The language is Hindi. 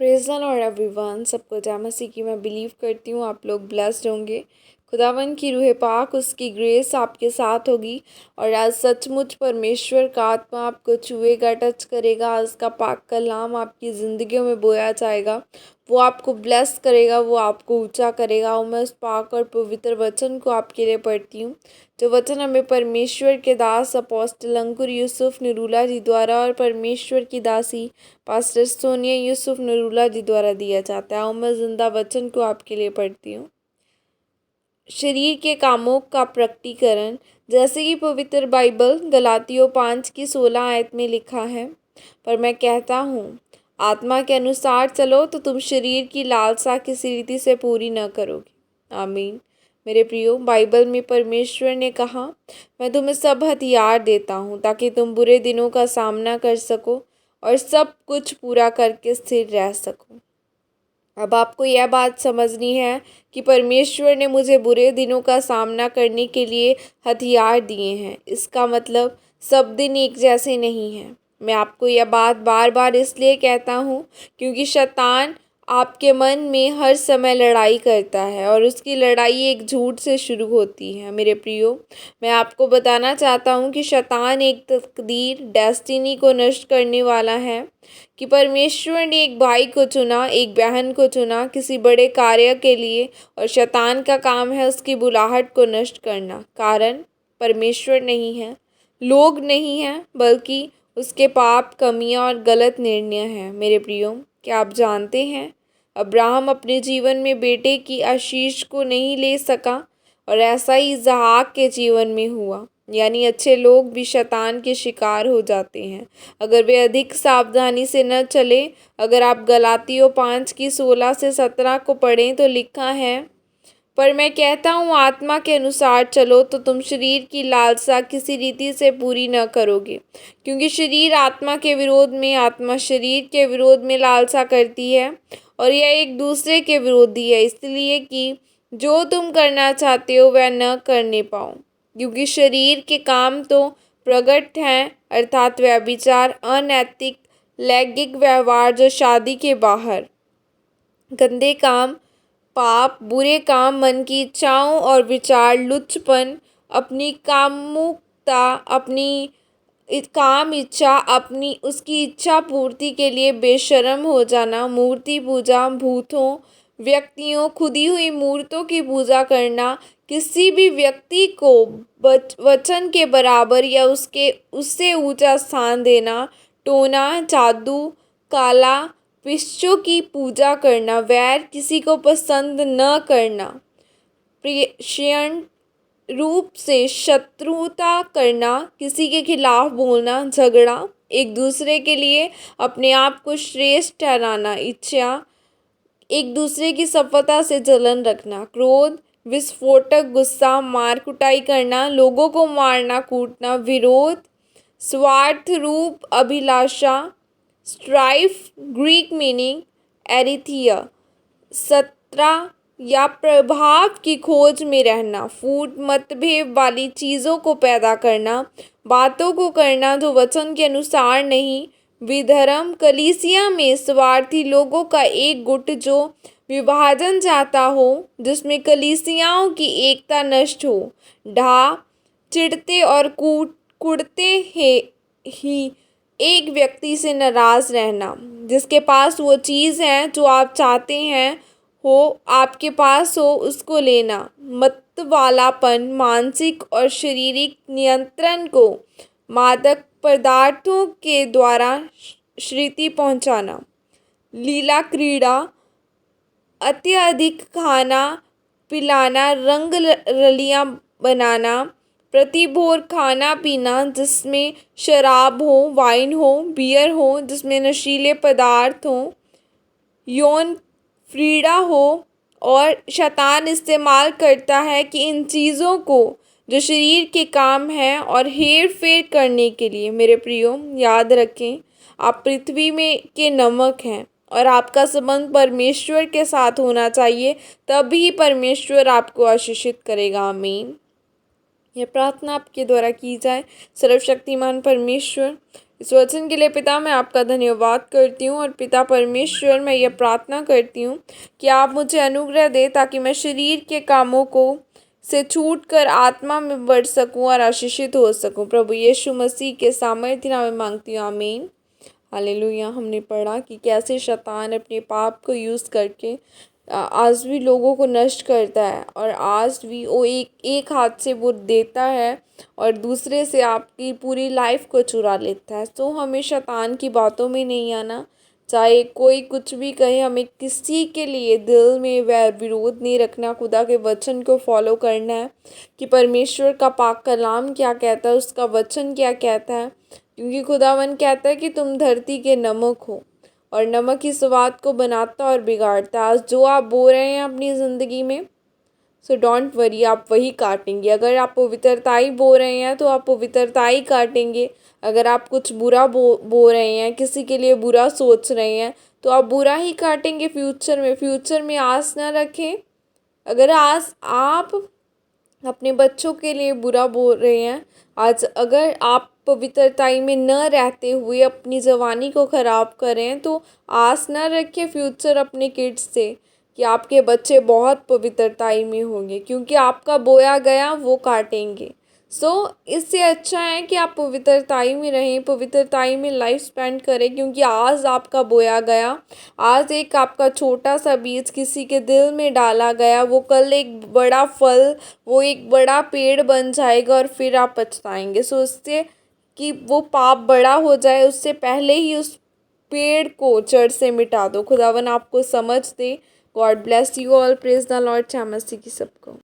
Praise the Lord everyone. सबको जय मसीह की मैं बिलीव करती हूँ आप लोग ब्लेस्ड होंगे। खुदावन की रूह पाक उसकी ग्रेस आपके साथ होगी और आज सचमुच परमेश्वर का आत्मा आपको छुएगा, टच करेगा। आज का पाक कलाम आपकी ज़िंदगियों में बोया जाएगा। वो आपको ब्लेस करेगा, वो आपको ऊंचा करेगा। और मैं उस पाक और पवित्र वचन को आपके लिए पढ़ती हूँ, जो वचन हमें परमेश्वर के दास अपोस्टल अंकुर यूसुफ निरूला जी द्वारा और परमेश्वर की दासी पास्टर सोनिया यूसुफ नरूला जी द्वारा दिया जाता है। और मैं जिंदा वचन को आपके लिए पढ़ती हूँ। शरीर के कामों का प्रकटीकरण, जैसे कि पवित्र बाइबल गलातियों 5:16 आयत में लिखा है, पर मैं कहता हूँ आत्मा के अनुसार चलो तो तुम शरीर की लालसा किसी रीति से पूरी न करोगे। आमीन। मेरे प्रियो, बाइबल में परमेश्वर ने कहा, मैं तुम्हें सब हथियार देता हूँ ताकि तुम बुरे दिनों का सामना कर सको और सब कुछ पूरा करके स्थिर रह सको। अब आपको यह बात समझनी है कि परमेश्वर ने मुझे बुरे दिनों का सामना करने के लिए हथियार दिए हैं। इसका मतलब सब दिन एक जैसे नहीं हैं। मैं आपको यह बात बार बार इसलिए कहता हूँ क्योंकि शैतान आपके मन में हर समय लड़ाई करता है और उसकी लड़ाई एक झूठ से शुरू होती है। मेरे प्रियो, मैं आपको बताना चाहता हूँ कि शैतान एक तकदीर, डेस्टिनी को नष्ट करने वाला है कि परमेश्वर ने एक भाई को चुना, एक बहन को चुना किसी बड़े कार्य के लिए, और शैतान का काम है उसकी बुलाहट को नष्ट करना। कारण परमेश्वर नहीं है, लोग नहीं हैं, बल्कि उसके पाप, कमियां और गलत निर्णय हैं। मेरे प्रियो, क्या आप जानते हैं अब्राहम अपने जीवन में बेटे की आशीष को नहीं ले सका और ऐसा ही इसहाक के जीवन में हुआ। यानी अच्छे लोग भी शैतान के शिकार हो जाते हैं अगर वे अधिक सावधानी से न चले। अगर आप गलातियों 5:16 से 17 को पढ़ें तो लिखा है, पर मैं कहता हूँ आत्मा के अनुसार चलो तो तुम शरीर की लालसा किसी रीति से पूरी न करोगे, क्योंकि शरीर आत्मा के विरोध में, आत्मा शरीर के विरोध में लालसा करती है और यह एक दूसरे के विरोधी है, इसलिए कि जो तुम करना चाहते हो वह न करने पाओ। क्योंकि शरीर के काम तो प्रकट हैं, अर्थात व्यभिचार, अनैतिक लैंगिक व्यवहार जो शादी के बाहर, गंदे काम, पाप, बुरे काम, मन की इच्छाओं और विचार, लुच्चपन, अपनी कामुकता, अपनी काम इच्छा, अपनी उसकी इच्छा पूर्ति के लिए बेशर्म हो जाना, मूर्ति पूजा, भूतों, व्यक्तियों, खुदी हुई मूर्तों की पूजा करना, किसी भी व्यक्ति को वचन के बराबर या उससे ऊंचा स्थान देना, टोना, जादू, काला पिशाचों की पूजा करना, वैर, किसी को पसंद न करना, प्रेषण रूप से शत्रुता करना, किसी के खिलाफ बोलना, झगड़ा, एक दूसरे के लिए अपने आप को श्रेष्ठ ठहराना, इच्छा, एक दूसरे की सफलता से जलन रखना, क्रोध, विस्फोटक गुस्सा, मार कुटाई करना, लोगों को मारना कूटना, विरोध, स्वार्थ रूप अभिलाषा, स्ट्राइफ, ग्रीक मीनिंग एरिथिया, सत्रा या प्रभाव की खोज में रहना, फूट, मतभेद वाली चीज़ों को पैदा करना, बातों को करना जो वचन के अनुसार नहीं, विधर्म, कलीसिया में स्वार्थी लोगों का एक गुट जो विभाजन चाहता हो, जिसमें कलीसियाओं की एकता नष्ट हो, ढा, चिढ़ते और कुड़ते ही एक व्यक्ति से नाराज रहना, जिसके पास वो चीज़ है जो आप चाहते हैं हो, आपके पास हो, उसको लेना, मत वालापन, मानसिक और शारीरिक नियंत्रण को मादक पदार्थों के द्वारा क्षति पहुंचाना, लीला क्रीड़ा, अत्यधिक खाना पिलाना, रंग रलियां बनाना, प्रतिभोर खाना पीना जिसमें शराब हो, वाइन हो, बियर हो, जिसमें नशीले पदार्थ हो, यौन फ्रीडा हो, और शैतान इस्तेमाल करता है कि इन चीज़ों को जो शरीर के काम हैं और हेर फेर करने के लिए। मेरे प्रियो, याद रखें आप पृथ्वी में के नमक हैं और आपका संबंध परमेश्वर के साथ होना चाहिए, तभी परमेश्वर आपको आशीषित करेगा। आमीन। यह प्रार्थना आपके द्वारा की जाए। सर्वशक्तिमान परमेश्वर, इस वचन के लिए पिता मैं आपका धन्यवाद करती हूँ। और पिता परमेश्वर मैं ये प्रार्थना करती हूँ कि आप मुझे अनुग्रह दें ताकि मैं शरीर के कामों को से छूट कर आत्मा में बढ़ सकूँ और आशीषित हो सकूँ। प्रभु यीशु मसीह के सामर्थ्य नाम में मांगती हूँ, आमीन। हालेलुया। हमने पढ़ा कि कैसे शैतान अपने पाप को यूज़ करके आज भी लोगों को नष्ट करता है, और आज भी वो एक हाथ से वो देता है और दूसरे से आपकी पूरी लाइफ को चुरा लेता है। तो हमें शैतान की बातों में नहीं आना, चाहे कोई कुछ भी कहे, हमें किसी के लिए दिल में वैर विरोध नहीं रखना। खुदा के वचन को फॉलो करना है कि परमेश्वर का पाक कलाम क्या कहता है, उसका वचन क्या कहता है, क्योंकि खुदावन कहता है कि तुम धरती के नमक हो और नमक ही स्वाद को बनाता और बिगाड़ता। आज जो आप बो रहे हैं अपनी ज़िंदगी में, सो डोंट वरी, आप वही काटेंगे। अगर आप पवित्रता ही बो रहे हैं तो आप पवित्रता ही काटेंगे। अगर आप कुछ बुरा बो रहे हैं, किसी के लिए बुरा सोच रहे हैं, तो आप बुरा ही काटेंगे फ्यूचर में आस ना रखें। अगर आज आप अपने बच्चों के लिए बुरा बोल रहे हैं, आज अगर आप पवित्रताई में न रहते हुए अपनी जवानी को ख़राब करें, तो आस न रखें फ्यूचर अपने किड्स से कि आपके बच्चे बहुत पवित्रताई में होंगे, क्योंकि आपका बोया गया वो काटेंगे। इससे अच्छा है कि आप पवित्रताई में रहें, पवित्रताई में लाइफ स्पेंड करें, क्योंकि आज आपका बोया गया, आज एक आपका छोटा सा बीज किसी के दिल में डाला गया, वो कल एक बड़ा फल, वो एक बड़ा पेड़ बन जाएगा और फिर आप पछताएंगे। उससे कि वो पाप बड़ा हो जाए उससे पहले ही उस पेड़ को जड़ से मिटा दो। खुदावन आपको समझ दे। God bless you all. Praise the Lord. मसीह की सबको।